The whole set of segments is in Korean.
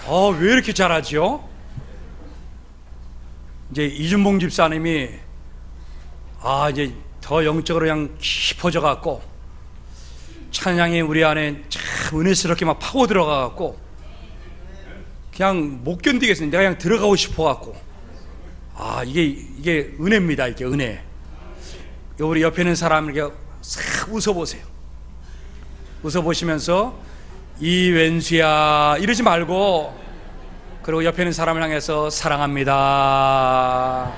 왜 이렇게 잘하죠? 이제 이준봉 집사님이 이제 더 영적으로 그냥 깊어져 갖고 찬양이 우리 안에 참 은혜스럽게 막 파고 들어가 갖고 그냥 못 견디겠어요. 내가 그냥 들어가고 싶어 갖고 이게 은혜입니다. 이게 은혜. 우리 옆에 있는 사람에게 싹 웃어보세요. 웃어보시면서 이 왼수야 이러지 말고, 그리고 옆에 있는 사람을 향해서 사랑합니다.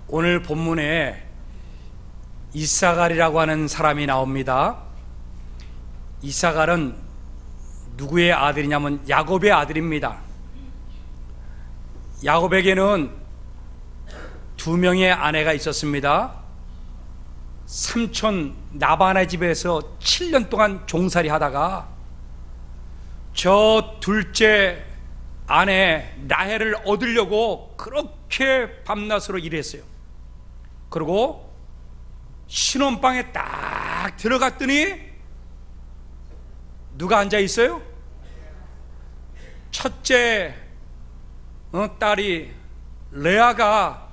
오늘 본문에 이사갈이라고 하는 사람이 나옵니다. 이사갈은 누구의 아들이냐면 야곱의 아들입니다. 야곱에게는 두 명의 아내가 있었습니다. 삼촌 라반의 집에서 7년 동안 종살이 하다가 저 둘째 아내 라헬을 얻으려고 그렇게 밤낮으로 일했어요. 그리고 신혼방에 딱 들어갔더니 누가 앉아 있어요? 첫째 딸이 레아가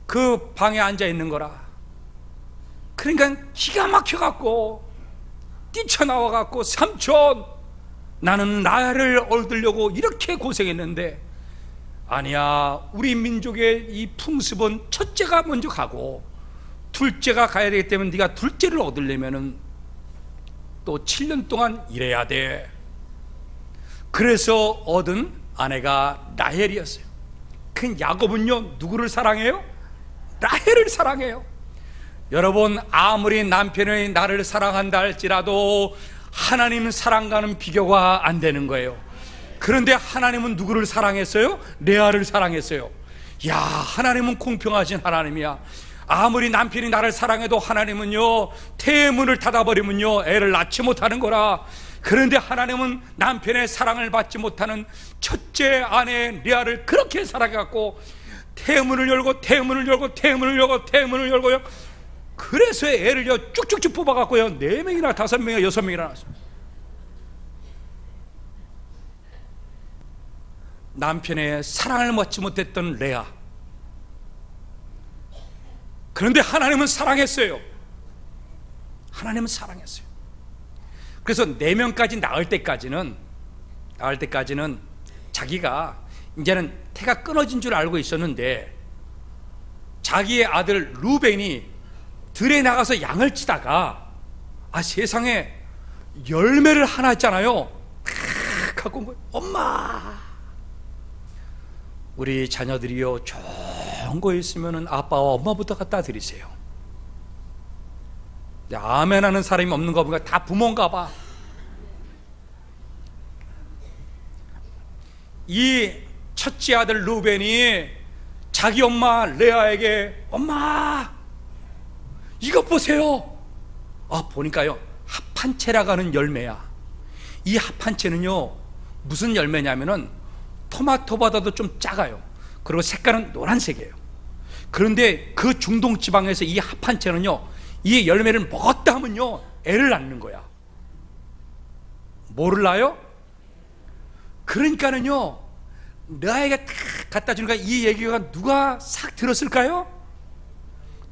그 방에 앉아 있는 거라. 그러니까 기가 막혀갖고 뛰쳐나와갖고, 삼촌 나는 라헬을 얻으려고 이렇게 고생했는데, 아니야, 우리 민족의 이 풍습은 첫째가 먼저 가고 둘째가 가야 되기 때문에 네가 둘째를 얻으려면은 또 7년 동안 일해야 돼. 그래서 얻은 아내가 라헬이었어요. 그 야곱은요, 누구를 사랑해요? 라헬을 사랑해요. 여러분, 아무리 남편이 나를 사랑한다 할지라도 하나님 사랑과는 비교가 안 되는 거예요. 그런데 하나님은 누구를 사랑했어요? 레아를 사랑했어요. 야, 하나님은 공평하신 하나님이야. 아무리 남편이 나를 사랑해도 하나님은요, 태의 문을 닫아버리면요 애를 낳지 못하는 거라. 그런데 하나님은 남편의 사랑을 받지 못하는 첫째 아내 레아를 그렇게 사랑해갖고 태의 문을 열고 태의 문을 열고 태의 문을 열고 태의 문을 열고요, 그래서 애를요 쭉쭉쭉 뽑아갖고요 4명이나 5명이나 6명이나 낳았어요. 남편의 사랑을 받지 못했던 레아. 그런데 하나님은 사랑했어요. 하나님은 사랑했어요. 그래서 4명까지 낳을 때까지는 자기가 이제는 태가 끊어진 줄 알고 있었는데, 자기의 아들 루벤이 들에 나가서 양을 치다가 세상에 열매를 하나 했잖아요. 갖고 온 거예요. 엄마, 우리 자녀들이요 좋은 거 있으면 아빠와 엄마부터 갖다 드리세요. 아멘 하는 사람이 없는 거 보니까 다 부모인가 봐. 이 첫째 아들 루벤이 자기 엄마 레아에게, 엄마 이것 보세요. 보니까요 합한채라고 하는 열매야. 이 합한채는요 무슨 열매냐면은 토마토보다도 좀 작아요. 그리고 색깔은 노란색이에요. 그런데 그 중동 지방에서 이 합한채는요, 이 열매를 먹었다 하면요 애를 낳는 거야. 뭐를 낳아요? 그러니까는요 레아에게 딱 갖다 주니까 이 얘기가 누가 싹 들었을까요?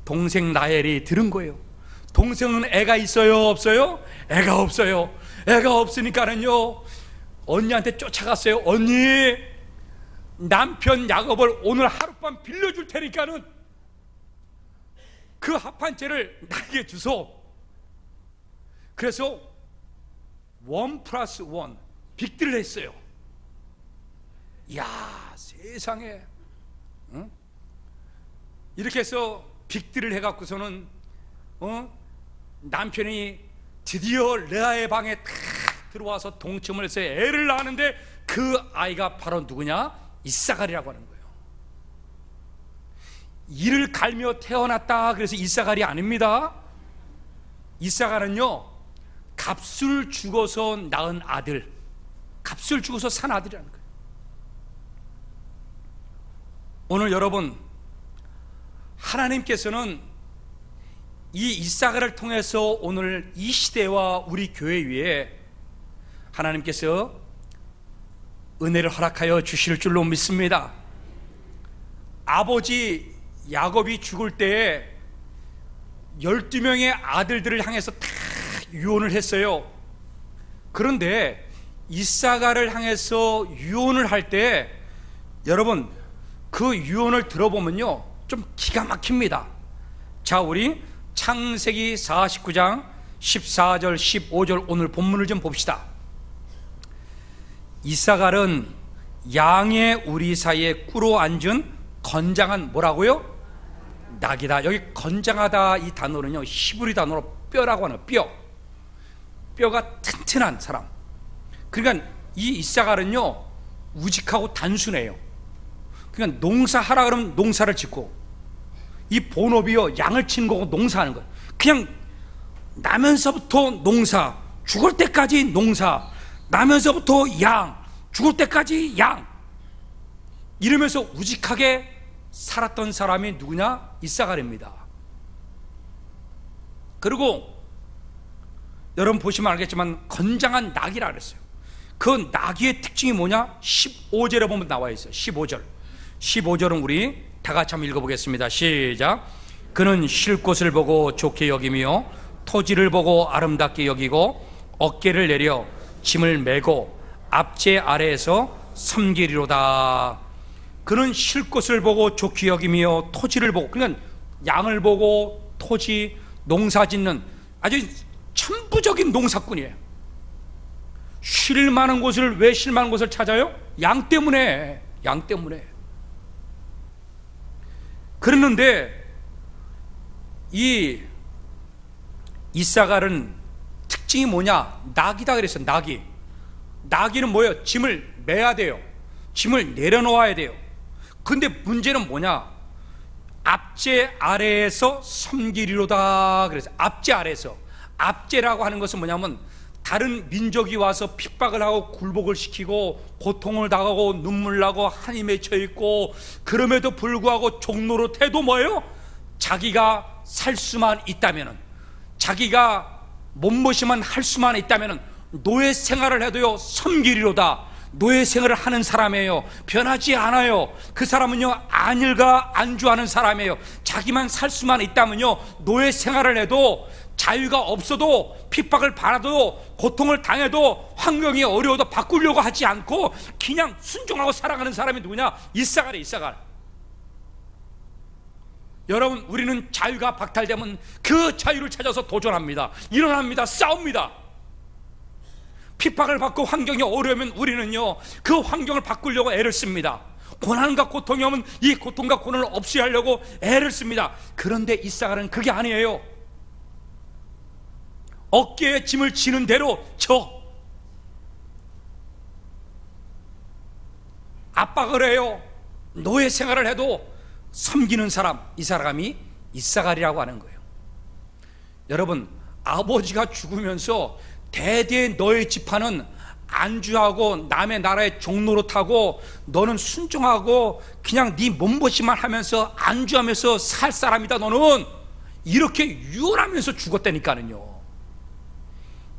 동생 라헬이 들은 거예요. 동생은 애가 있어요, 없어요? 애가 없어요. 애가 없으니까는요 언니한테 쫓아갔어요. 언니, 남편 야곱을 오늘 하룻밤 빌려줄 테니까는 그 합한채를 나에게 주소. 그래서 1+1 빅딜을 했어요. 이야, 세상에, 응? 이렇게 해서 빅딜을 해갖고서는 남편이 드디어 레아의 방에 탁 들어와서 동침을 해서 애를 낳았는데, 그 아이가 바로 누구냐? 이사갈이라고 하는 거예요. 이를 갈며 태어났다 그래서 이사갈이 아닙니다. 이사갈은요 값을 주고서 낳은 아들, 값을 주고서 산 아들이라는 거예요. 오늘 여러분 하나님께서는 이 이사가를 통해서 오늘 이 시대와 우리 교회 위에 하나님께서 은혜를 허락하여 주실 줄로 믿습니다. 아버지 야곱이 죽을 때에 12명의 아들들을 향해서 다 유언을 했어요. 그런데 이사가를 향해서 유언을 할 때 여러분 그 유언을 들어보면요 좀 기가 막힙니다. 자, 우리 창세기 49장 14절 15절 오늘 본문을 좀 봅시다. 이사갈은 양의 우리 사이에 꿇어 앉은 건장한 뭐라고요? 낙이다. 여기 건장하다 이 단어는요 히브리 단어로 뼈라고 하는 뼈가 튼튼한 사람. 그러니까 이 이사갈은요 우직하고 단순해요. 그러니까 농사하라 그러면 농사를 짓고, 이 본업이요 양을 치는 거고 농사하는 거예요. 그냥 나면서부터 농사, 죽을 때까지 농사, 나면서부터 양, 죽을 때까지 양, 이러면서 우직하게 살았던 사람이 누구냐? 이사갈입니다. 그리고 여러분 보시면 알겠지만 건장한 낙이라 그랬어요. 그 낙의 특징이 뭐냐? 15절에 보면 나와 있어요. 15절은 우리 다 같이 한번 읽어보겠습니다. 시작. 그는 쉴 곳을 보고 좋게 여기며 토지를 보고 아름답게 여기고 어깨를 내려 짐을 메고 앞제 아래에서 섬기리로다. 그는 쉴 곳을 보고 좋게 여기며 토지를 보고, 그러니까 양을 보고 토지, 농사 짓는 아주 천부적인 농사꾼이에요. 쉴 만한 곳을, 왜 쉴 만한 곳을 찾아요? 양 때문에. 그랬는데 이 이사갈은 특징이 뭐냐? 낙이다 그랬어요. 낙이는 뭐예요? 짐을 매야 돼요. 짐을 내려놓아야 돼요. 근데 문제는 뭐냐? 앞제 아래에서 섬기리로다 그래서 앞제 아래에서. 앞제라고 하는 것은 뭐냐면 다른 민족이 와서 핍박을 하고 굴복을 시키고 고통을 당하고 눈물 나고 한이 맺혀 있고, 그럼에도 불구하고 종로로 태도 뭐예요? 자기가 살 수만 있다면은, 자기가 몸보심만 할 수만 있다면은 노예 생활을 해도요 섬기리로다. 노예 생활을 하는 사람이에요. 변하지 않아요. 그 사람은요 안일과 안주하는 사람이에요. 자기만 살 수만 있다면요 노예 생활을 해도, 자유가 없어도, 핍박을 받아도, 고통을 당해도, 환경이 어려워도 바꾸려고 하지 않고 그냥 순종하고 살아가는 사람이 누구냐? 이사갈이에요. 이사갈. 여러분, 우리는 자유가 박탈되면 그 자유를 찾아서 도전합니다. 일어납니다. 싸웁니다. 핍박을 받고 환경이 어려우면 우리는요 그 환경을 바꾸려고 애를 씁니다. 고난과 고통이 오면 이 고통과 고난을 없이 하려고 애를 씁니다. 그런데 이사갈은 그게 아니에요. 어깨에 짐을 지는 대로 압박을 해요. 노예 생활을 해도 섬기는 사람, 이 사람이 이사갈이라고 하는 거예요. 여러분, 아버지가 죽으면서 대대 너의 지파는 안주하고 남의 나라에 종노릇하고 너는 순종하고 그냥 네 몸보심만 하면서 안주하면서 살 사람이다 너는, 이렇게 유언하면서 죽었다니까는요.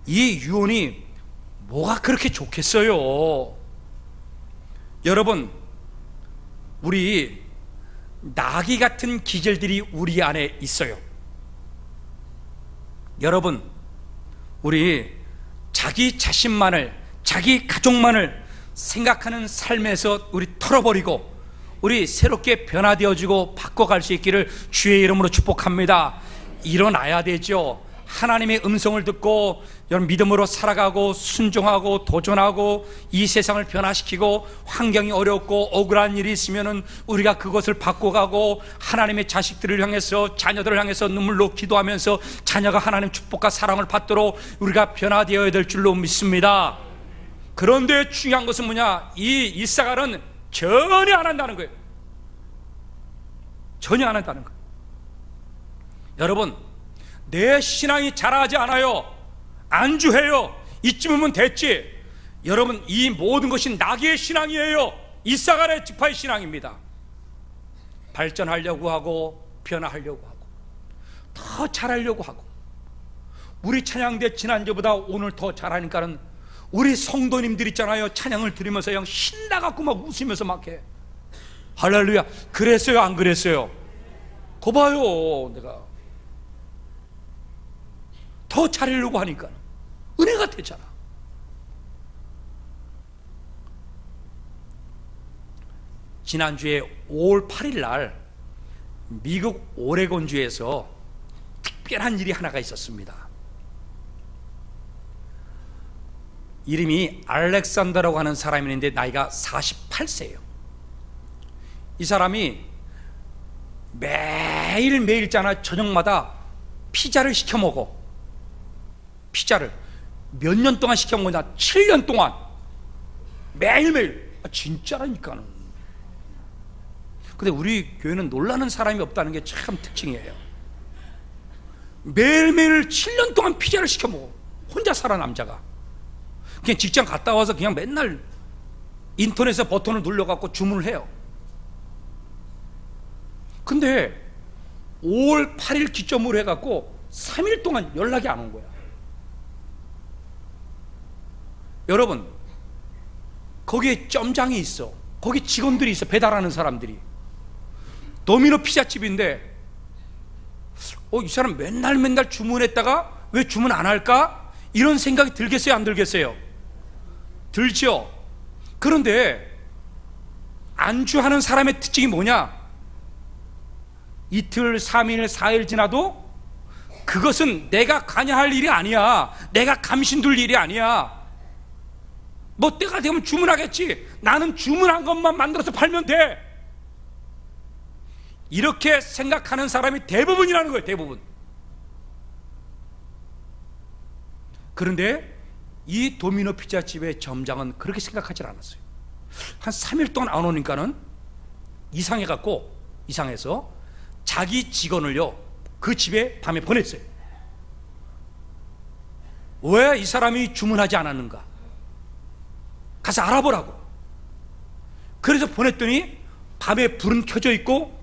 이 유언이 뭐가 그렇게 좋겠어요? 여러분, 우리 나귀 같은 기질들이 우리 안에 있어요. 여러분, 우리 자기 자신만을, 자기 가족만을 생각하는 삶에서 우리 털어버리고 우리 새롭게 변화되어지고 바꿔갈 수 있기를 주의 이름으로 축복합니다. 일어나야 되죠. 하나님의 음성을 듣고 여러분 믿음으로 살아가고 순종하고 도전하고 이 세상을 변화시키고, 환경이 어렵고 억울한 일이 있으면은 우리가 그것을 바꿔가고 하나님의 자식들을 향해서, 자녀들을 향해서 눈물로 기도하면서 자녀가 하나님 축복과 사랑을 받도록 우리가 변화되어야 될 줄로 믿습니다. 그런데 중요한 것은 뭐냐? 이 이사갈은 전혀 안 한다는 거예요. 전혀 안 한다는 거예요. 여러분, 내 신앙이 자라지 않아요. 안주해요. 이쯤이면 됐지. 여러분, 이 모든 것이 나귀의 신앙이에요. 이사갈의 지파의 신앙입니다. 발전하려고 하고 변화하려고 하고 더 잘하려고 하고, 우리 찬양대 지난주보다 오늘 더 잘하니까는 우리 성도님들 있잖아요, 찬양을 들으면서 그냥 신나갖고 막 웃으면서 막 해. 할렐루야. 그랬어요, 안 그랬어요? 거 봐요. 내가 더 잘하려고 하니까 은혜가 되잖아. 지난주에 5월 8일 날 미국 오레곤주에서 특별한 일이 하나가 있었습니다. 이름이 알렉산더라고 하는 사람이 있는데 나이가 48세예요. 이 사람이 매일매일 있잖아, 저녁마다 피자를 시켜 먹어. 피자를 몇 년 동안 시켜 먹냐? 7년 동안 매일매일. 진짜라니까는. 근데 우리 교회는 놀라는 사람이 없다는 게 참 특징이에요. 매일매일 7년 동안 피자를 시켜 먹어. 혼자 살아, 남자가. 그냥 직장 갔다 와서 그냥 맨날 인터넷에 버튼을 눌러갖고 주문을 해요. 근데 5월 8일 기점으로 해갖고 3일 동안 연락이 안 온 거야. 여러분, 거기에 점장이 있어. 거기 직원들이 있어, 배달하는 사람들이. 도미노 피자집인데 이 사람 맨날 주문했다가 왜 주문 안 할까? 이런 생각이 들겠어요, 안 들겠어요? 들죠. 그런데 안주하는 사람의 특징이 뭐냐? 이틀, 3일, 4일 지나도 그것은 내가 관여할 일이 아니야. 내가 감신둘 일이 아니야. 뭐 때가 되면 주문하겠지. 나는 주문한 것만 만들어서 팔면 돼. 이렇게 생각하는 사람이 대부분이라는 거예요, 대부분. 그런데 이 도미노 피자집의 점장은 그렇게 생각하지 않았어요. 한 3일 동안 안 오니까는 이상해서 자기 직원을요, 그 집에 밤에 보냈어요. 왜 이 사람이 주문하지 않았는가? 가서 알아보라고. 그래서 보냈더니 밤에 불은 켜져 있고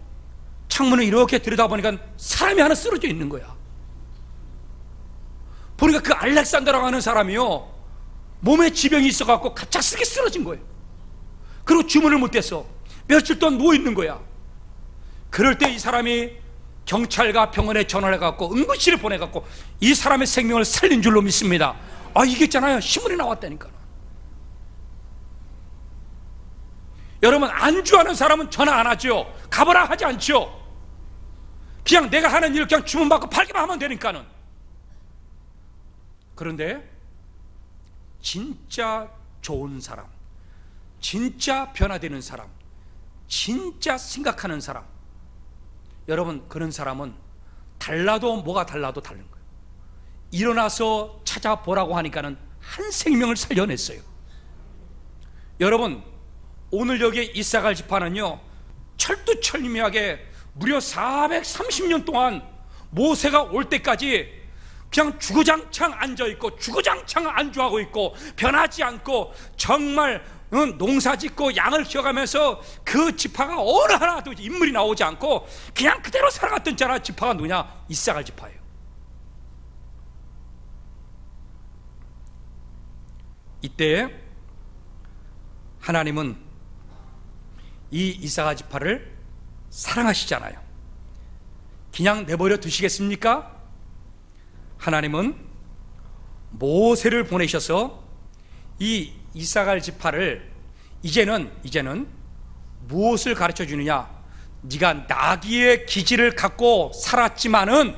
창문을 이렇게 들여다보니까 사람이 하나 쓰러져 있는 거야. 보니까 그 알렉산더라고 하는 사람이요, 몸에 지병이 있어갖고 갑작스럽게 쓰러진 거예요. 그리고 주문을 못했어. 며칠 동안 누워있는 거야. 그럴 때 이 사람이 경찰과 병원에 전화를 해갖고 응급실에 보내갖고 이 사람의 생명을 살린 줄로 믿습니다. 이게 있잖아요, 신문에 나왔다니까. 여러분, 안주하는 사람은 전화 안 하죠. 가보라 하지 않죠. 그냥 내가 하는 일 그냥 주문받고 팔기만 하면 되니까는. 그런데 진짜 좋은 사람, 진짜 변화되는 사람, 진짜 생각하는 사람, 여러분, 그런 사람은 달라도 뭐가 달라도 다른 거예요. 일어나서 찾아보라고 하니까는 한 생명을 살려냈어요. 여러분, 오늘 여기에 이사갈 지파는요, 철두철미하게 무려 430년 동안 모세가 올 때까지 그냥 주구장창 앉아있고 주구장창 안주하고 있고 변하지 않고 정말 농사짓고 양을 키워가면서 그 지파가 어느 하나도 인물이 나오지 않고 그냥 그대로 살아갔던 자라 지파가 누구냐? 이사갈 지파예요. 이때 하나님은 이 이사갈 지파를 사랑하시잖아요. 그냥 내버려 두시겠습니까? 하나님은 모세를 보내셔서 이 이사갈 지파를 이제는 무엇을 가르쳐 주느냐? 네가 나귀의 기질을 갖고 살았지만은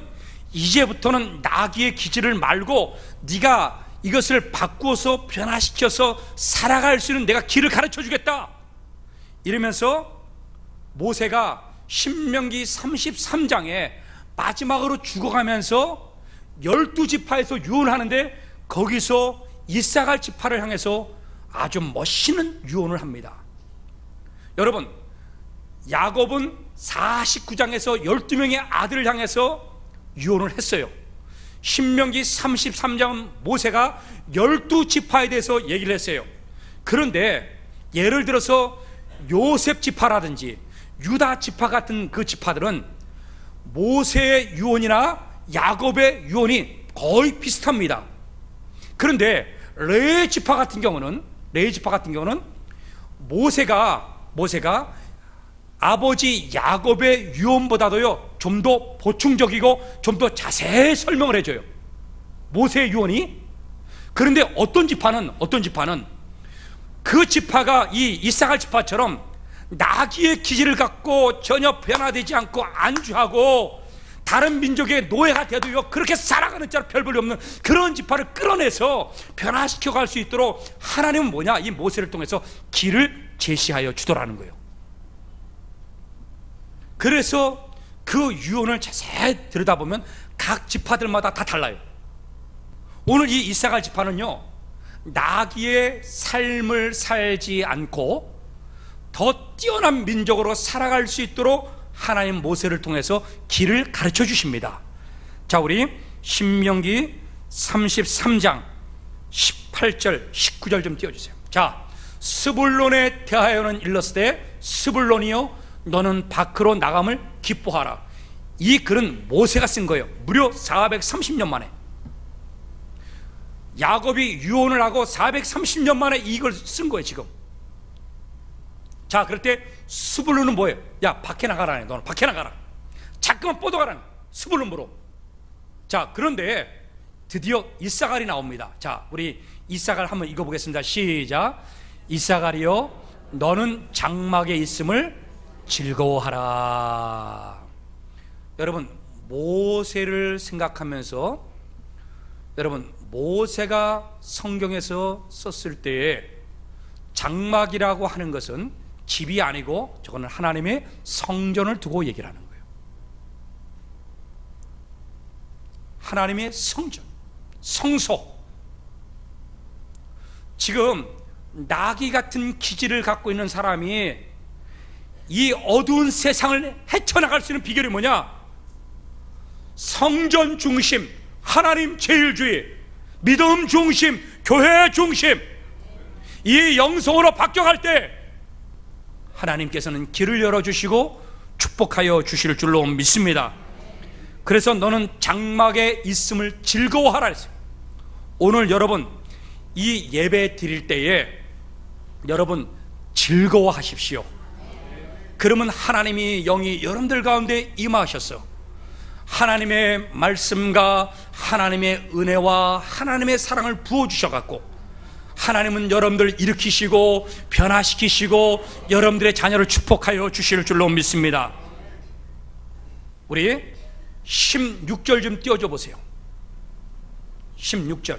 이제부터는 나귀의 기질을 말고 네가 이것을 바꾸어서 변화시켜서 살아갈 수 있는 내가 길을 가르쳐 주겠다. 이러면서 모세가 신명기 33장에 마지막으로 죽어가면서 12지파에서 유언하는데 거기서 이사갈 지파를 향해서 아주 멋있는 유언을 합니다. 여러분, 야곱은 49장에서 12명의 아들을 향해서 유언을 했어요. 신명기 33장 모세가 12지파에 대해서 얘기를 했어요. 그런데 예를 들어서 요셉 지파라든지 유다 지파 같은 그 지파들은 모세의 유언이나 야곱의 유언이 거의 비슷합니다. 그런데 레위 지파 같은 경우는 모세가 아버지 야곱의 유언보다도요 좀 더 보충적이고 좀 더 자세히 설명을 해줘요, 모세의 유언이. 그런데 어떤 지파는 그 지파가 이 이사갈 지파처럼 나귀의 기질을 갖고 전혀 변화되지 않고 안주하고 다른 민족의 노예가 돼도요 그렇게 살아가는 자로 별 볼일 없는 그런 지파를 끌어내서 변화시켜 갈 수 있도록 하나님은 뭐냐, 이 모세를 통해서 길을 제시하여 주더라는 거예요. 그래서 그 유언을 자세히 들여다보면 각 지파들마다 다 달라요. 오늘 이 이사갈 지파는요 나귀의 삶을 살지 않고 더 뛰어난 민족으로 살아갈 수 있도록 하나님 모세를 통해서 길을 가르쳐 주십니다. 자, 우리 신명기 33장 18절 19절 좀 띄워주세요. 자, 스불론에 대하여는 일렀으되 스불론이여 너는 밖으로 나감을 기뻐하라. 이 글은 모세가 쓴 거예요. 무려 430년 만에. 야곱이 유언을 하고 430년 만에 이걸 쓴 거예요 지금. 자, 그럴 때 스불론은 뭐예요? 야, 밖에 나가라네. 너는 밖에 나가라. 자꾸만 뻗어가라네. 스불론으로. 자, 그런데 드디어 이사갈이 나옵니다. 자, 우리 이사갈 한번 읽어보겠습니다. 시작. 이사갈이여 너는 장막에 있음을 즐거워하라. 여러분, 모세를 생각하면서, 여러분, 모세가 성경에서 썼을 때에 장막이라고 하는 것은 집이 아니고 저거는 하나님의 성전을 두고 얘기를 하는 거예요. 하나님의 성전, 성소. 지금 나귀 같은 기질을 갖고 있는 사람이 이 어두운 세상을 헤쳐나갈 수 있는 비결이 뭐냐? 성전 중심, 하나님 제일주의, 믿음 중심, 교회 중심, 이 영성으로 바뀌어갈 때 하나님께서는 길을 열어주시고 축복하여 주실 줄로 믿습니다. 그래서 너는 장막에 있음을 즐거워하라 했어요. 오늘 여러분 이 예배 드릴 때에 여러분 즐거워하십시오. 그러면 하나님이 영이 여러분들 가운데 임하셔서 하나님의 말씀과 하나님의 은혜와 하나님의 사랑을 부어주셔갖고 하나님은 여러분들 일으키시고 변화시키시고 여러분들의 자녀를 축복하여 주실 줄로 믿습니다. 우리 16절 좀 띄워줘 보세요. 16절.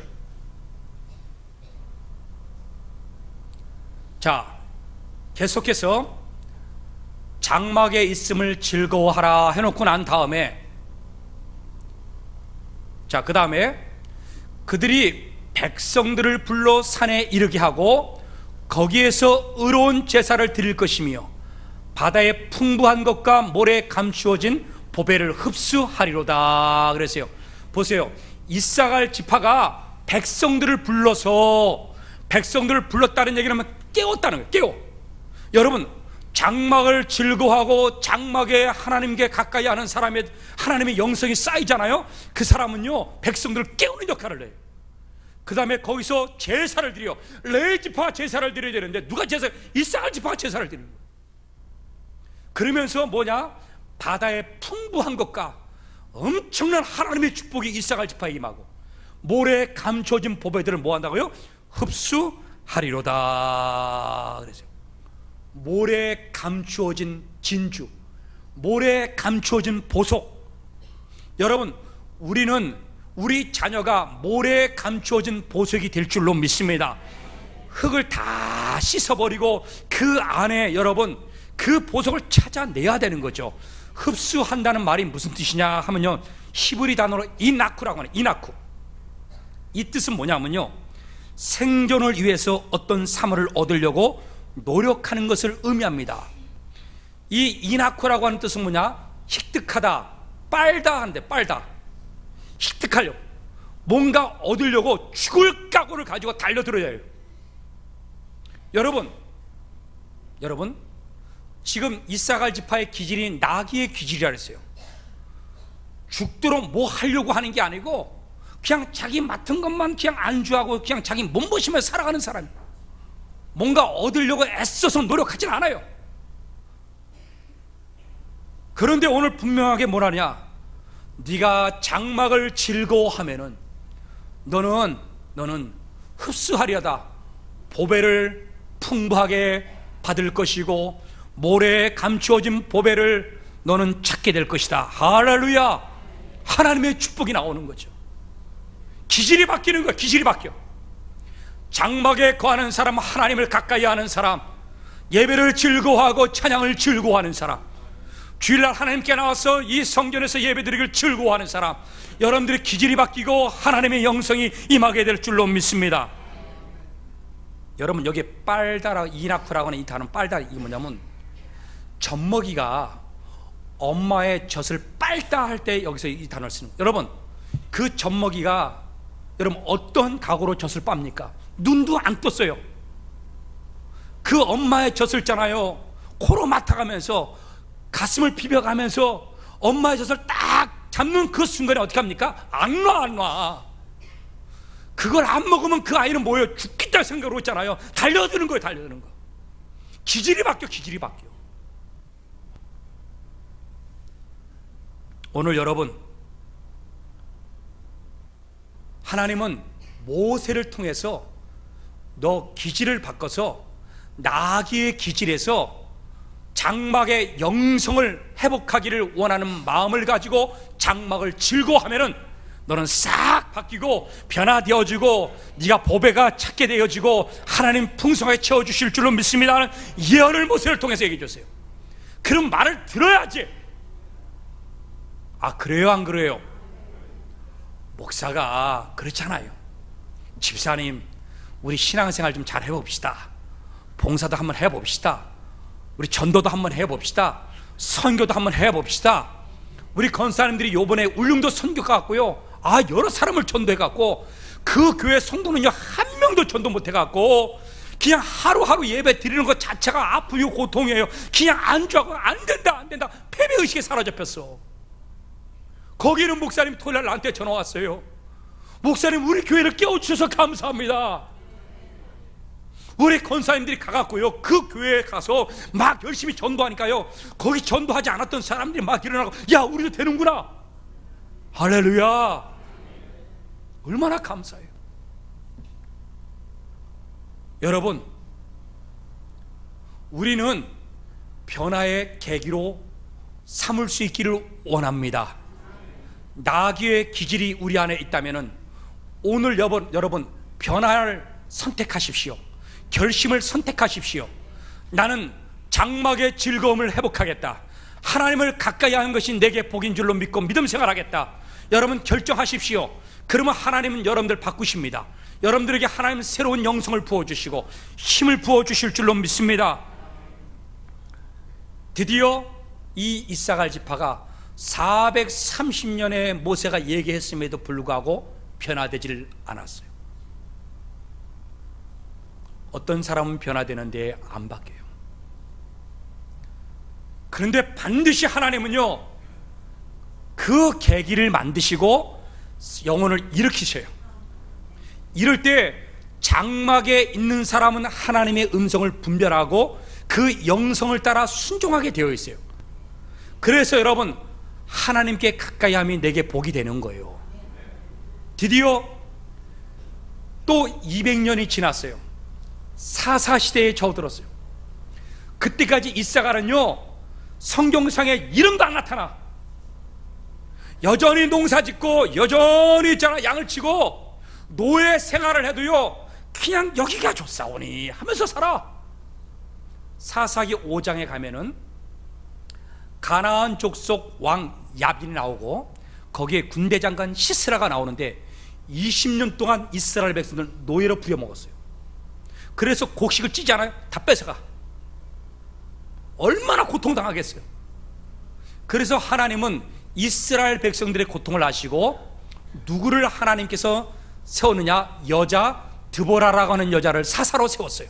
자, 계속해서 장막에 있음을 즐거워하라 해놓고 난 다음에, 자, 그 다음에 그들이 백성들을 불러 산에 이르게 하고 거기에서 의로운 제사를 드릴 것이며 바다에 풍부한 것과 모래에 감추어진 보배를 흡수하리로다 그랬어요. 보세요, 이사갈 지파가 백성들을 불러서, 백성들을 불렀다는 얘기는 깨웠다는 거예요. 깨워. 여러분, 장막을 즐거워하고 장막에 하나님께 가까이 하는 사람의 하나님의 영성이 쌓이잖아요. 그 사람은요 백성들을 깨우는 역할을 해요. 그 다음에 거기서 제사를 드려. 레위 지파가 제사를 드려야 되는데 누가 이사갈 지파가 제사를 드리는 거예요. 그러면서 뭐냐, 바다의 풍부한 것과 엄청난 하나님의 축복이 이사갈 지파에 임하고 모래에 감춰진 보배들을 뭐 한다고요? 흡수하리로다 그랬어요. 모래에 감추어진 진주, 모래에 감추어진 보석. 여러분, 우리 자녀가 모래에 감추어진 보석이 될 줄로 믿습니다. 흙을 다 씻어버리고 그 안에 여러분 그 보석을 찾아내야 되는 거죠. 흡수한다는 말이 무슨 뜻이냐 하면요, 히브리 단어로 이나쿠라고 하는, 이나쿠. 이 뜻은 뭐냐면요, 생존을 위해서 어떤 사물을 얻으려고 노력하는 것을 의미합니다. 이 이나쿠라고 하는 뜻은 뭐냐, 획득하다, 빨다 한데, 빨다. 획득하려고, 뭔가 얻으려고 죽을 각오를 가지고 달려들어야 해요. 여러분, 지금 이사갈 지파의 기질이 나귀의 기질이라 그랬어요. 죽도록 뭐 하려고 하는 게 아니고 그냥 자기 맡은 것만 그냥 안주하고 그냥 자기 몸부심을 살아가는 사람이에요. 뭔가 얻으려고 애써서 노력하진 않아요. 그런데 오늘 분명하게 뭐라냐, 네가 장막을 즐거워하면은 너는 흡수하려다 보배를 풍부하게 받을 것이고 모래에 감추어진 보배를 너는 찾게 될 것이다. 할렐루야. 하나님의 축복이 나오는 거죠. 기질이 바뀌는 거야. 기질이 바뀌어. 장막에 거하는 사람, 하나님을 가까이 하는 사람, 예배를 즐거워하고 찬양을 즐거워하는 사람, 주일날 하나님께 나와서 이 성전에서 예배드리기를 즐거워하는 사람, 여러분들의 기질이 바뀌고 하나님의 영성이 임하게 될 줄로 믿습니다. 여러분, 여기 빨다라고, 이나쿠라고 하는 이 단어는 빨다, 이게 뭐냐면 젖먹이가 엄마의 젖을 빨다 할 때 여기서 이 단어를 쓰는 거예요. 여러분, 그 젖먹이가 여러분 어떤 각오로 젖을 빱니까? 눈도 안 떴어요. 그 엄마의 젖을 있잖아요, 코로 맡아가면서 가슴을 비벼가면서 엄마의 젖을 딱 잡는 그 순간에 어떻게 합니까? 안 놔. 그걸 안 먹으면 그 아이는 뭐예요? 죽겠다는 생각으로 있잖아요. 달려드는 거예요. 달려드는 거. 기질이 바뀌어. 기질이 바뀌어. 오늘 여러분, 하나님은 모세를 통해서 너 기질을 바꿔서 나귀의 기질에서 장막의 영성을 회복하기를 원하는 마음을 가지고 장막을 즐거워하면은 너는 싹 바뀌고 변화되어지고 네가 보배가 찾게 되어지고 하나님 풍성하게 채워주실 줄로 믿습니다 하는 예언을 모세를 통해서 얘기해 줬어요. 그런 말을 들어야지. 아, 그래요 안 그래요? 목사가 그렇잖아요. 집사님, 우리 신앙생활 좀 잘 해봅시다. 봉사도 한번 해봅시다. 우리 전도도 한번 해봅시다. 선교도 한번 해봅시다. 우리 권사님들이 요번에 울릉도 선교 가고요, 여러 사람을 전도해갖고 그 교회 성도는요 한 명도 전도 못해갖고 그냥 하루하루 예배 드리는 것 자체가 아프고 고통이에요. 그냥 안주하고 안 된다 패배의식에 사로잡혔어. 거기는 목사님 토요일날 나한테 전화 왔어요. 목사님, 우리 교회를 깨워주셔서 감사합니다. 우리 권사님들이 가갖고요, 그 교회에 가서 막 열심히 전도하니까요, 거기 전도하지 않았던 사람들이 막 일어나고, 야, 우리도 되는구나. 할렐루야. 얼마나 감사해요. 여러분, 우리는 변화의 계기로 삼을 수 있기를 원합니다. 나귀의 기질이 우리 안에 있다면 오늘 여러분 변화를 선택하십시오. 결심을 선택하십시오. 나는 장막의 즐거움을 회복하겠다. 하나님을 가까이 하는 것이 내게 복인 줄로 믿고 믿음 생활하겠다. 여러분 결정하십시오. 그러면 하나님은 여러분들 바꾸십니다. 여러분들에게 하나님은 새로운 영성을 부어주시고 힘을 부어주실 줄로 믿습니다. 드디어 이 이사갈 지파가 430년의 모세가 얘기했음에도 불구하고 변화되질 않았어요. 어떤 사람은 변화되는데 안 바뀌어요. 그런데 반드시 하나님은요, 그 계기를 만드시고 영혼을 일으키셔요. 이럴 때 장막에 있는 사람은 하나님의 음성을 분별하고 그 영성을 따라 순종하게 되어 있어요. 그래서 여러분, 하나님께 가까이 함이 내게 복이 되는 거예요. 드디어 또 200년이 지났어요. 사사시대에 접어들었어요. 그때까지 이사갈은요, 성경상에 이름도 안 나타나. 여전히 농사짓고 여전히 있잖아, 양을 치고 노예 생활을 해도요, 그냥 여기가 좋사오니 하면서 살아. 사사기 5장에 가면은 가나안 족속 왕 야빈이 나오고 거기에 군대 장관 시스라가 나오는데 20년 동안 이스라엘 백성들 노예로 부려먹었어요. 그래서 곡식을 찌지 않아요? 다 뺏어가. 얼마나 고통당하겠어요. 그래서 하나님은 이스라엘 백성들의 고통을 아시고 누구를 하나님께서 세웠느냐? 여자 드보라라고 하는 여자를 사사로 세웠어요.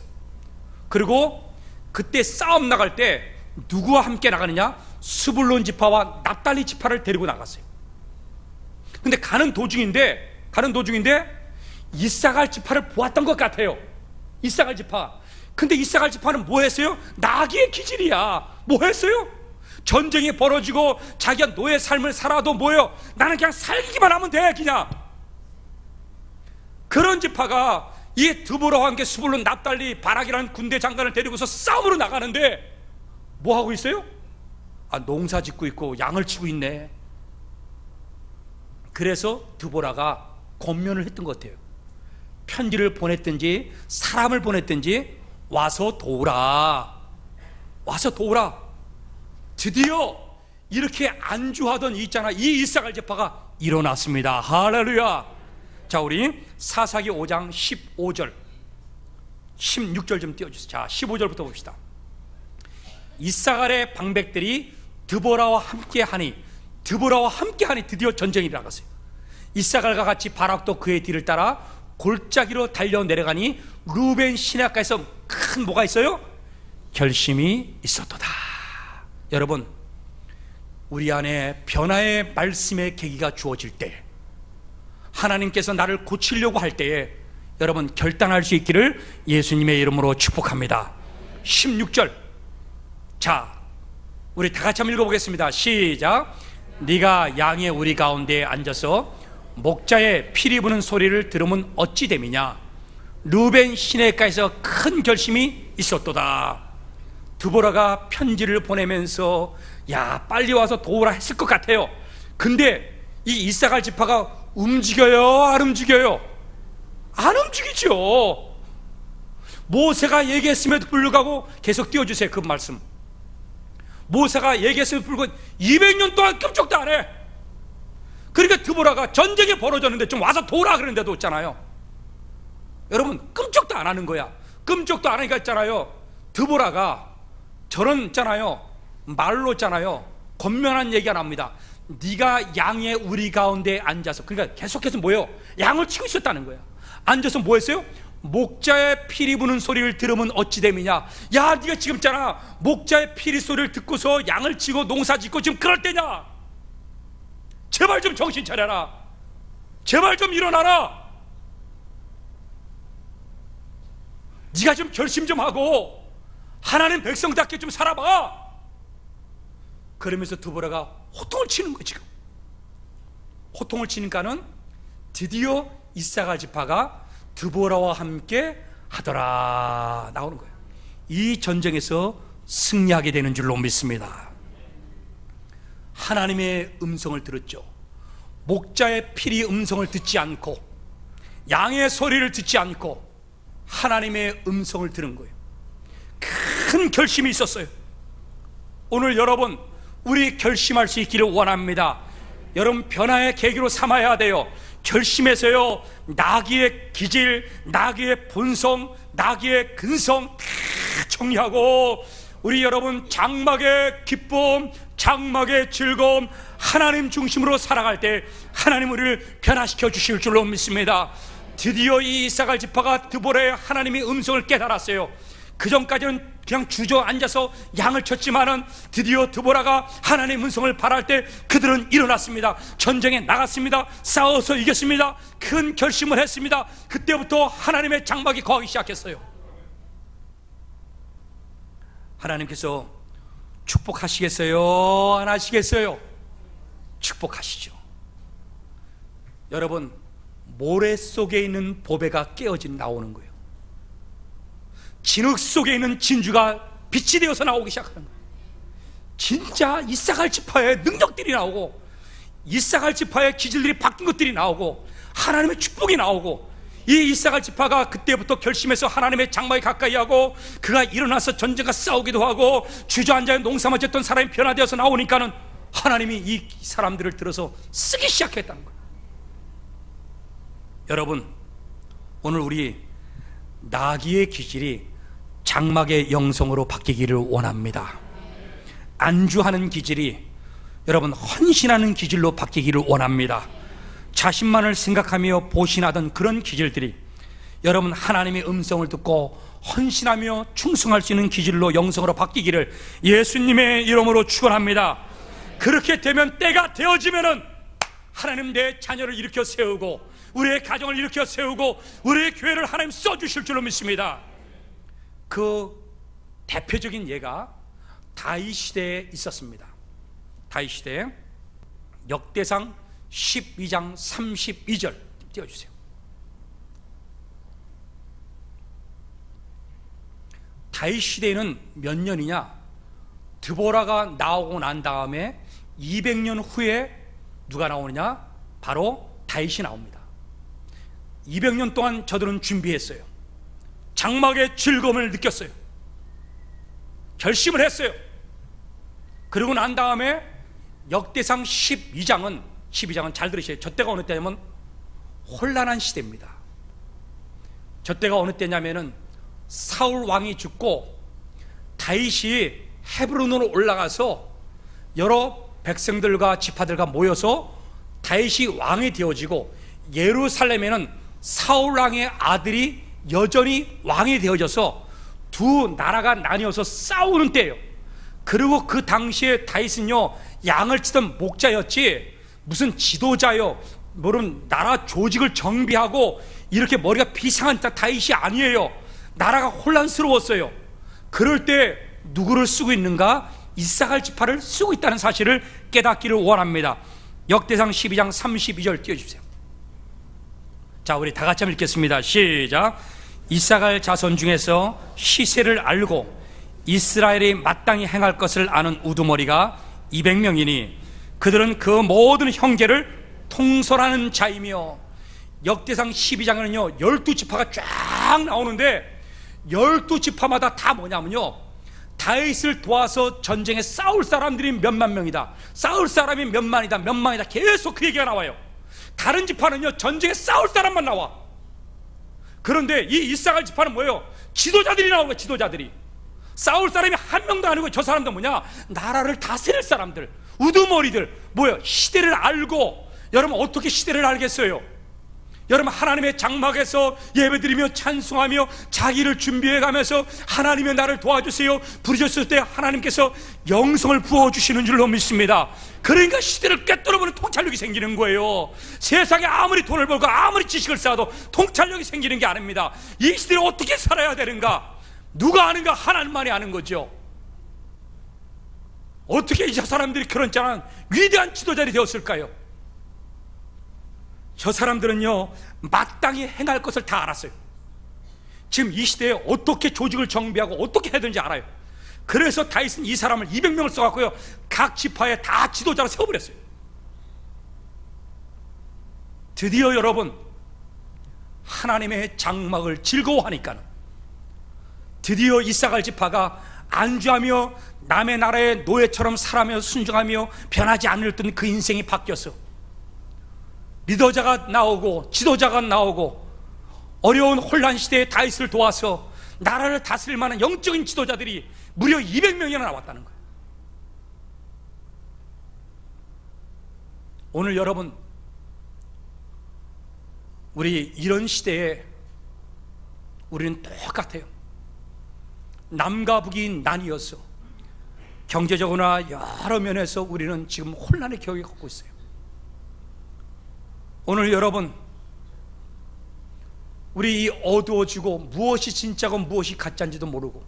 그리고 그때 싸움 나갈 때 누구와 함께 나가느냐? 스불론 지파와 납달리 지파를 데리고 나갔어요. 근데 가는 도중인데 이사갈 지파를 보았던 것 같아요. 이사갈 지파. 근데 이사갈 지파는 뭐 했어요? 나귀의 기질이야. 뭐 했어요? 전쟁이 벌어지고 자기가 노예 삶을 살아도 뭐예요? 나는 그냥 살기만 하면 돼, 그냥. 그런 지파가 이 드보라와 함께 스불론, 납달리, 바락이라는 군대 장관을 데리고서 싸움으로 나가는데 뭐 하고 있어요? 농사 짓고 있고 양을 치고 있네. 그래서 드보라가 권면을 했던 것 같아요. 편지를 보냈든지 사람을 보냈든지 와서 도우라. 와서 도우라. 드디어 이렇게 안주하던 이 이사갈 지파가 일어났습니다. 할렐루야. 자, 우리 사사기 5장 15절 16절 좀 띄워주세요. 자, 15절부터 봅시다. 이사갈의 방백들이 드보라와 함께하니 드디어 전쟁이 일어났어요. 이사갈과 같이 바락도 그의 뒤를 따라 골짜기로 달려 내려가니 루벤 시내가에서 큰 뭐가 있어요? 결심이 있었도다. 여러분, 우리 안에 변화의 말씀의 계기가 주어질 때, 하나님께서 나를 고치려고 할 때에 여러분 결단할 수 있기를 예수님의 이름으로 축복합니다. 16절. 자, 우리 다 같이 한번 읽어보겠습니다. 시작. 네가 양의 우리 가운데에 앉아서 목자의 피리 부는 소리를 들으면 어찌 됨이냐. 루벤 시내가에서 큰 결심이 있었도다. 드보라가 편지를 보내면서 야, 빨리 와서 도우라 했을 것 같아요. 근데 이 이사갈 지파가 움직여요? 안 움직여요? 안 움직이죠. 모세가 얘기했음에도 불구하고, 계속 띄워주세요, 그 말씀. 모세가 얘기했음에도 불구하고 200년 동안 끔찍도 안 해. 그러니까 드보라가 전쟁이 벌어졌는데 좀 와서 도우라 그러는데도 있잖아요. 여러분, 끔찍도 안 하는 거야. 끔찍도 안 하니까 있잖아요, 드보라가 저런 있잖아요, 말로 있잖아요, 권면한 얘기가 납니다. 네가 양의 우리 가운데 앉아서, 그러니까 계속해서 뭐예요? 양을 치고 있었다는 거야. 앉아서 뭐 했어요? 목자의 피리 부는 소리를 들으면 어찌 됨이냐. 야, 네가 지금 있잖아, 목자의 피리 소리를 듣고서 양을 치고 농사 짓고 지금 그럴 때냐? 제발 좀 정신 차려라. 제발 좀 일어나라. 네가 좀 결심 좀 하고 하나님 백성답게 좀 살아봐. 그러면서 드보라가 호통을 치는 거예요. 지금 호통을 치니까는 드디어 이사갈 지파가 드보라와 함께 하더라 나오는 거예요. 이 전쟁에서 승리하게 되는 줄로 믿습니다. 하나님의 음성을 들었죠. 목자의 피리 음성을 듣지 않고 양의 소리를 듣지 않고 하나님의 음성을 들은 거예요. 큰 결심이 있었어요. 오늘 여러분, 우리 결심할 수 있기를 원합니다. 여러분, 변화의 계기로 삼아야 돼요. 결심해서요, 나귀의 기질, 나귀의 본성, 나귀의 근성 다 정리하고 우리 여러분 장막의 기쁨, 장막의 즐거움, 하나님 중심으로 살아갈 때 하나님 우리를 변화시켜 주실 줄로 믿습니다. 드디어 이 이사갈 지파가 드보라의 하나님의 음성을 깨달았어요. 그 전까지는 그냥 주저앉아서 양을 쳤지만은 드디어 드보라가 하나님의 음성을 바랄 때 그들은 일어났습니다. 전쟁에 나갔습니다. 싸워서 이겼습니다. 큰 결심을 했습니다. 그때부터 하나님의 장막이 거하기 시작했어요. 하나님께서 축복하시겠어요? 안 하시겠어요? 축복하시죠. 여러분, 모래 속에 있는 보배가 깨어진 나오는 거예요. 진흙 속에 있는 진주가 빛이 되어서 나오기 시작하는 거예요. 진짜 이사갈 지파의 능력들이 나오고 이사갈 지파의 기질들이 바뀐 것들이 나오고 하나님의 축복이 나오고, 이 이사갈 지파가 그때부터 결심해서 하나님의 장막에 가까이 하고 그가 일어나서 전쟁과 싸우기도 하고 주저앉아 농사만 짓던 사람이 변화되어서 나오니까는 하나님이 이 사람들을 들어서 쓰기 시작했다는 거예요. 여러분, 오늘 우리 나귀의 기질이 장막의 영성으로 바뀌기를 원합니다. 안주하는 기질이 여러분 헌신하는 기질로 바뀌기를 원합니다. 자신만을 생각하며 보신하던 그런 기질들이 여러분 하나님의 음성을 듣고 헌신하며 충성할 수 있는 기질로 영성으로 바뀌기를 예수님의 이름으로 축원합니다. 그렇게 되면 때가 되어지면은 하나님 내 자녀를 일으켜 세우고 우리의 가정을 일으켜 세우고 우리의 교회를 하나님 써주실 줄로 믿습니다. 그 대표적인 예가 다윗 시대에 있었습니다. 다윗 시대에 역대상 12장 32절 띄워주세요. 다윗 시대에는 몇 년이냐? 드보라가 나오고 난 다음에 200년 후에 누가 나오느냐? 바로 다윗이 나옵니다. 200년 동안 저들은 준비했어요. 장막의 즐거움을 느꼈어요. 결심을 했어요. 그러고 난 다음에 역대상 12장은 잘 들으셔야 돼요. 저 때가 어느 때냐면 혼란한 시대입니다. 저 때가 어느 때냐면은 사울 왕이 죽고 다윗이 헤브론으로 올라가서 여러 백성들과 지파들과 모여서 다윗이 왕이 되어지고 예루살렘에는 사울 왕의 아들이 여전히 왕이 되어져서 두 나라가 나뉘어서 싸우는 때예요. 그리고 그 당시에 다윗은요 양을 치던 목자였지 무슨 지도자요 모른 나라 조직을 정비하고 이렇게 머리가 비상한 다윗이 아니에요. 나라가 혼란스러웠어요. 그럴 때 누구를 쓰고 있는가? 이사갈 지파를 쓰고 있다는 사실을 깨닫기를 원합니다. 역대상 12장 32절 띄워주세요. 자, 우리 다 같이 한번 읽겠습니다. 시작. 이사갈 자손 중에서 시세를 알고 이스라엘이 마땅히 행할 것을 아는 우두머리가 200명이니 그들은 그 모든 형제를 통솔하는 자이며, 역대상 12장에는요 12지파가 쫙 나오는데 12지파마다 다 뭐냐면요 다윗을 도와서 전쟁에 싸울 사람들이 몇만 명이다, 싸울 사람이 몇만이다, 몇만이다, 계속 그 얘기가 나와요. 다른 지파는요 전쟁에 싸울 사람만 나와. 그런데 이 이사갈 지파는 뭐예요? 지도자들이 나오는 거예요. 지도자들이. 싸울 사람이 한 명도 아니고 저 사람도 뭐냐? 나라를 다스릴 사람들, 우두머리들. 뭐예요? 시대를 알고. 여러분 어떻게 시대를 알겠어요? 여러분 하나님의 장막에서 예배드리며 찬송하며 자기를 준비해가면서 하나님의 나를 도와주세요 부르셨을 때 하나님께서 영성을 부어주시는 줄로 믿습니다. 그러니까 시대를 꿰뚫어보는 통찰력이 생기는 거예요. 세상에 아무리 돈을 벌고 아무리 지식을 쌓아도 통찰력이 생기는 게 아닙니다. 이 시대를 어떻게 살아야 되는가? 누가 아는가? 하나님만이 아는 거죠. 어떻게 이 사람들이 그런 짠한 위대한 지도자들이 되었을까요? 저 사람들은요 마땅히 행할 것을 다 알았어요. 지금 이 시대에 어떻게 조직을 정비하고 어떻게 해야 되는지 알아요. 그래서 다윗은 이 사람을 200명을 써갖고요 각 지파에 다 지도자로 세워버렸어요. 드디어 여러분 하나님의 장막을 즐거워하니까 드디어 이사갈 지파가 안주하며 남의 나라의 노예처럼 살아며 순종하며 변하지 않을 듯 그 인생이 바뀌었어. 리더자가 나오고 지도자가 나오고 어려운 혼란 시대에 다윗을 도와서 나라를 다스릴 만한 영적인 지도자들이 무려 200명이나 나왔다는 거예요. 오늘 여러분 우리 이런 시대에 우리는 똑같아요. 남과 북이 나뉘어서 경제적으로나 여러 면에서 우리는 지금 혼란의 격에 걷고 있어요. 오늘 여러분 우리 어두워지고 무엇이 진짜고 무엇이 가짜인지도 모르고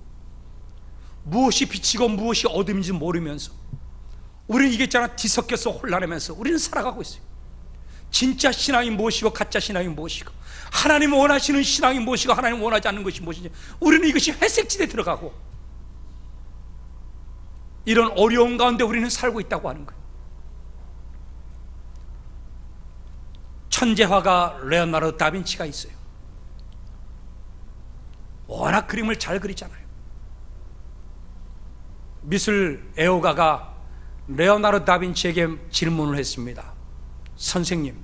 무엇이 빛이고 무엇이 어둠인지 모르면서 우리는 이게 있잖아 뒤섞여서 혼란하면서 우리는 살아가고 있어요. 진짜 신앙이 무엇이고 가짜 신앙이 무엇이고 하나님 원하시는 신앙이 무엇이고 하나님 원하지 않는 것이 무엇인지 우리는 이것이 회색지대에 들어가고 이런 어려운 가운데 우리는 살고 있다고 하는 거예요. 천재화가 레오나르도 다빈치가 있어요. 워낙 그림을 잘 그리잖아요. 미술 애호가가 레오나르도 다빈치에게 질문을 했습니다. 선생님,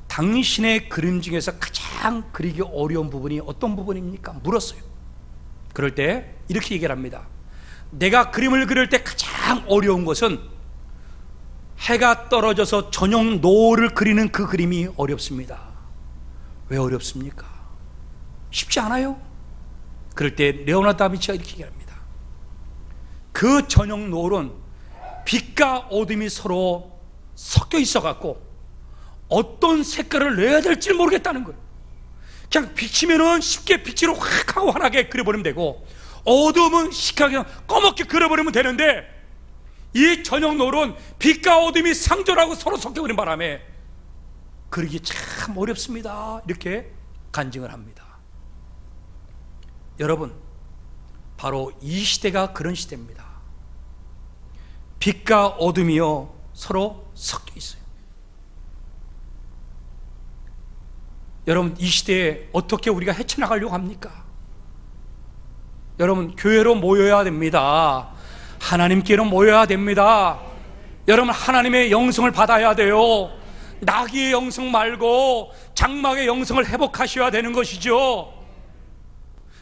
당신의 그림 중에서 가장 그리기 어려운 부분이 어떤 부분입니까? 물었어요. 그럴 때 이렇게 얘기를 합니다. 내가 그림을 그릴 때 가장 어려운 것은 해가 떨어져서 저녁 노을을 그리는 그 그림이 어렵습니다. 왜 어렵습니까? 쉽지 않아요? 그럴 때 레오나르도 다빈치가 이렇게 얘기합니다. 그 저녁 노을은 빛과 어둠이 서로 섞여 있어 갖고 어떤 색깔을 내야 될지 모르겠다는 거예요. 그냥 비치면은 쉽게 빛으로 확 하고 환하게 그려버리면 되고, 어두우면 시크하게 검게 그려버리면 되는데, 이 저녁 노을은 빛과 어둠이 상존하고 서로 섞여버린 바람에 그리기 참 어렵습니다. 이렇게 간증을 합니다. 여러분, 바로 이 시대가 그런 시대입니다. 빛과 어둠이요 서로 섞여 있어요. 여러분, 이 시대에 어떻게 우리가 헤쳐나가려고 합니까? 여러분, 교회로 모여야 됩니다. 하나님께로 모여야 됩니다. 여러분, 하나님의 영성을 받아야 돼요. 나귀의 영성 말고 장막의 영성을 회복하셔야 되는 것이죠.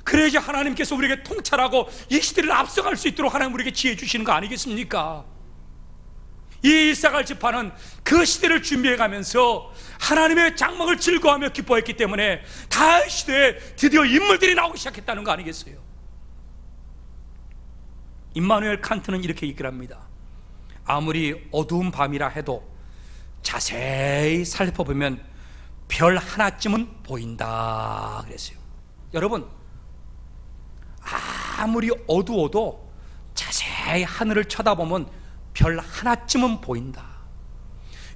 그래야지 하나님께서 우리에게 통찰하고 이 시대를 앞서갈 수 있도록 하나님 우리에게 지혜 주시는 거 아니겠습니까? 이 이사갈 지파는 그 시대를 준비해 가면서 하나님의 장막을 즐거워하며 기뻐했기 때문에 다윗 시대에 드디어 인물들이 나오기 시작했다는 거 아니겠어요? 임마누엘 칸트는 이렇게 얘기를 합니다. 아무리 어두운 밤이라 해도 자세히 살펴보면 별 하나쯤은 보인다 그랬어요. 여러분, 아무리 어두워도 자세히 하늘을 쳐다보면 별 하나쯤은 보인다.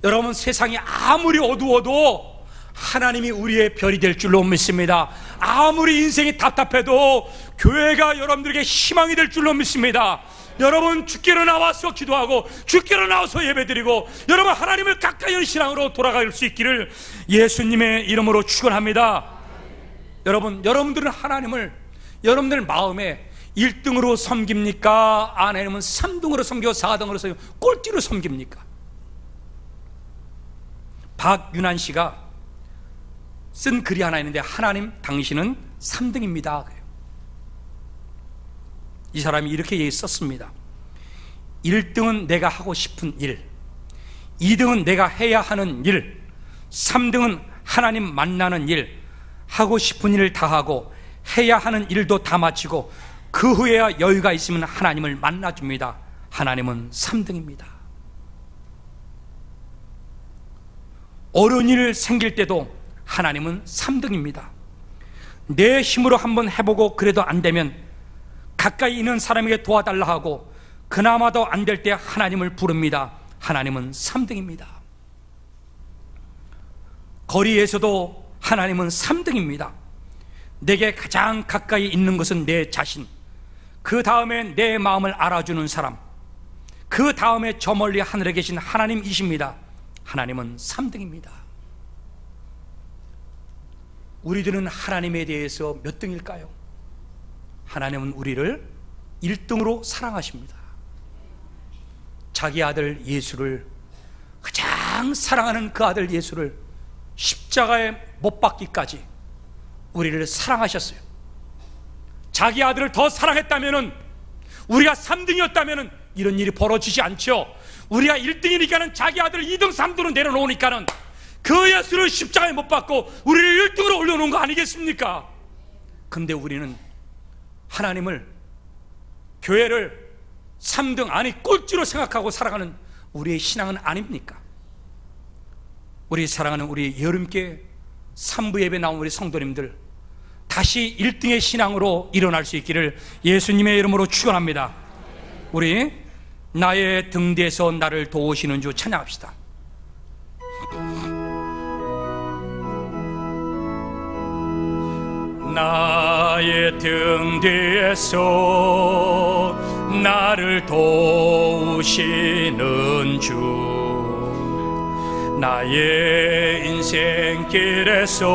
여러분, 세상이 아무리 어두워도 하나님이 우리의 별이 될 줄로 믿습니다. 아무리 인생이 답답해도 교회가 여러분들에게 희망이 될 줄로 믿습니다. 여러분, 주께로 나와서 기도하고 주께로 나와서 예배드리고 여러분 하나님을 가까이 하는 신앙으로 돌아갈 수 있기를 예수님의 이름으로 축원합니다. 여러분들은 하나님을 여러분들 마음에 1등으로 섬깁니까? 아니면 3등으로 섬기고 4등으로 섬기고 꼴찌로 섬깁니까? 박윤환 씨가 쓴 글이 하나 있는데, 하나님 당신은 3등입니다. 이 사람이 이렇게 썼습니다. 1등은 내가 하고 싶은 일, 2등은 내가 해야 하는 일, 3등은 하나님 만나는 일, 하고 싶은 일을 다 하고 해야 하는 일도 다 마치고 그 후에야 여유가 있으면 하나님을 만나줍니다. 하나님은 3등입니다. 어려운 일 생길 때도 하나님은 3등입니다. 내 힘으로 한번 해보고 그래도 안 되면 가까이 있는 사람에게 도와달라 하고 그나마도 안 될 때 하나님을 부릅니다. 하나님은 3등입니다. 거리에서도 하나님은 3등입니다. 내게 가장 가까이 있는 것은 내 자신, 그 다음에 내 마음을 알아주는 사람, 그 다음에 저 멀리 하늘에 계신 하나님이십니다. 하나님은 3등입니다. 우리들은 하나님에 대해서 몇 등일까요? 하나님은 우리를 1등으로 사랑하십니다. 자기 아들 예수를, 가장 사랑하는 그 아들 예수를 십자가에 못 박기까지 우리를 사랑하셨어요. 자기 아들을 더 사랑했다면, 우리가 3등이었다면 이런 일이 벌어지지 않죠. 우리가 1등이니까는 자기 아들을 2등 3등으로 내려놓으니까는 그 예수를 십자가에 못 박고 우리를 1등으로 올려놓은 거 아니겠습니까? 근데 우리는 하나님을, 교회를 3등, 아니 꼴찌로 생각하고 살아가는 우리의 신앙은 아닙니까? 우리 사랑하는 우리 여름께 3부 예배 나온 우리 성도님들, 다시 1등의 신앙으로 일어날 수 있기를 예수님의 이름으로 축원합니다. 우리 나의 등 뒤에서 나를 도우시는 주 찬양합시다. 나의 등 뒤에서 나를 도우시는 주, 나의 인생길에서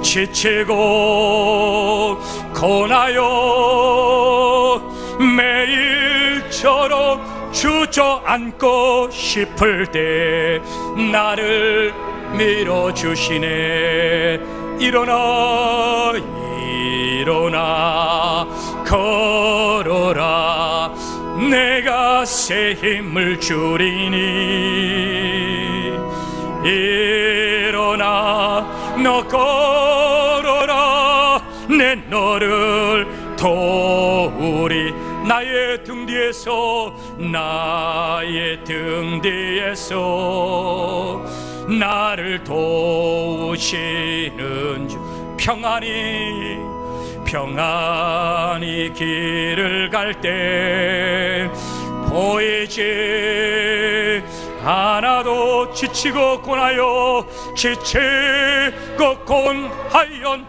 지치고 고나요 매일처럼 주저앉고 싶을 때 나를 밀어주시네. 일어나 일어나 걸어라, 내가 새 힘을 주리니. 일어나 너 걸어라, 내 너를 도우리. 나의 등 뒤에서 나의 등 뒤에서 나를 도우시는 주, 평안히 길을 갈 때 보이지 않아도 지치고 고나여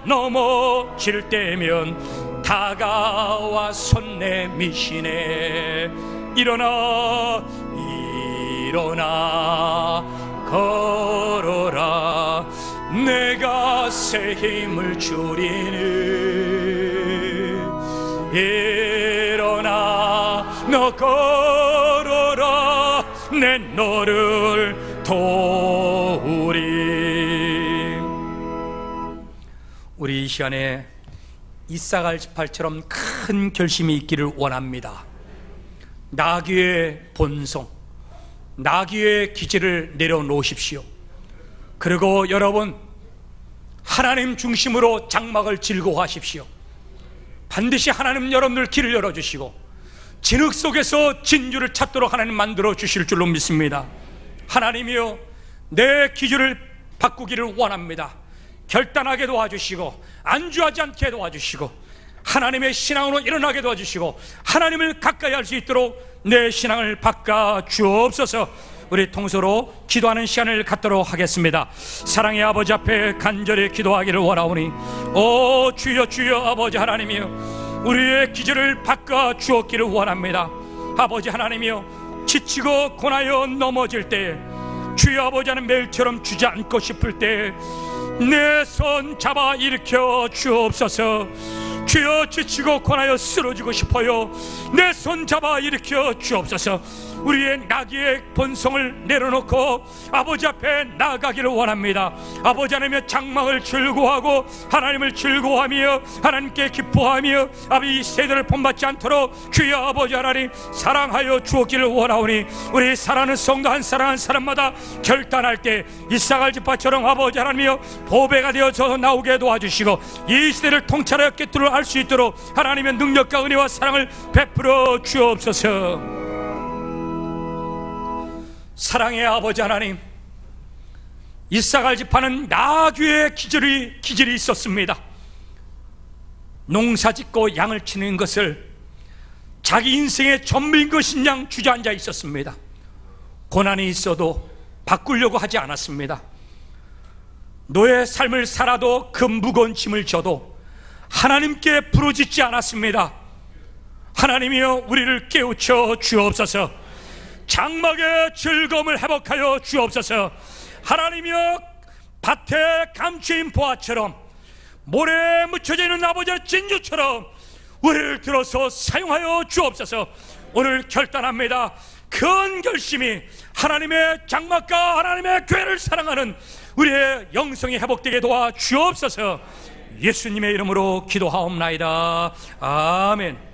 넘어질 때면 다가와 손 내미시네. 일어나 걸어라, 내가 새 힘을 주리니. 일어나 너 걸어라, 내 너를 도우리. 우리 이 시간에 이사갈 지파처럼 큰 결심이 있기를 원합니다. 나귀의 본성, 나귀의 기질을 내려놓으십시오. 그리고 여러분, 하나님 중심으로 장막을 즐거워하십시오. 반드시 하나님 여러분들 길을 열어주시고 진흙 속에서 진주를 찾도록 하나님 만들어 주실 줄로 믿습니다. 하나님이여, 내 기질을 바꾸기를 원합니다. 결단하게 도와주시고 안주하지 않게 도와주시고 하나님의 신앙으로 일어나게 도와주시고 하나님을 가까이 할 수 있도록 내 신앙을 바꿔 주옵소서. 우리 통서로 기도하는 시간을 갖도록 하겠습니다. 사랑의 아버지 앞에 간절히 기도하기를 원하오니, 오 주여 주여 아버지 하나님이여, 우리의 기질을 바꿔 주었기를 원합니다. 아버지 하나님이여, 지치고 고나여 넘어질 때에 주여 아버지 하는 매일처럼 주저앉고 싶을 때에 내 손 잡아 일으켜 주옵소서. 주여, 지치고 고나여 쓰러지고 싶어요. 내 손 잡아 일으켜 주옵소서. 우리의 나귀의 본성을 내려놓고 아버지 앞에 나아가기를 원합니다. 아버지 하나님의 장막을 즐거워하고 하나님을 즐거워하며 하나님께 기뻐하며 아버지 이 세대를 본받지 않도록 주여 아버지 하나님 사랑하여 주었기를 원하오니, 우리 사랑하는 성도 한 사람 한 사람마다 결단할 때 이사갈 지파처럼 아버지 하나님이여 보배가 되어서 나오게 도와주시고 이 시대를 통찰하여 꿰뚫어 알 수 있도록 하나님의 능력과 은혜와 사랑을 베풀어 주옵소서. 사랑의 아버지 하나님, 이사갈 지파는 나귀의 기질이 있었습니다. 농사짓고 양을 치는 것을 자기 인생의 전부인 것인 양 주저앉아 있었습니다. 고난이 있어도 바꾸려고 하지 않았습니다. 노예 삶을 살아도 그 무거운 짐을 져도 하나님께 부르짖지 않았습니다. 하나님이여, 우리를 깨우쳐 주옵소서. 장막의 즐거움을 회복하여 주옵소서. 하나님이여, 밭에 감추인 보화처럼 모래에 묻혀져 있는 아버지의 진주처럼 우리를 들어서 사용하여 주옵소서. 오늘 결단합니다. 큰 결심이 하나님의 장막과 하나님의 교회를 사랑하는 우리의 영성이 회복되게 도와 주옵소서. 예수님의 이름으로 기도하옵나이다. 아멘.